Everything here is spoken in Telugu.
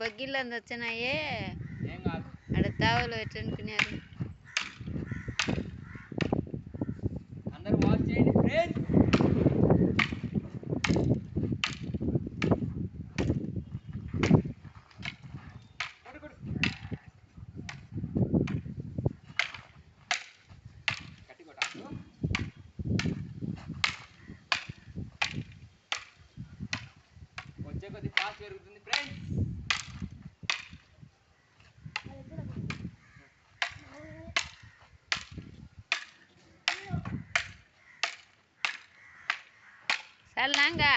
బగ్గిళ్ళు అందు వచ్చినాయే ఏం కాదు అక్కడ తావలు ఎట్లనుకున్నారు అందరూ వాచ్ చేయండి ఫ్రెండ్స్. వచ్చే కొద్ది ఫాస్ట్ పెరుగుతుంది ఫ్రెండ్స్. సర్లాంగా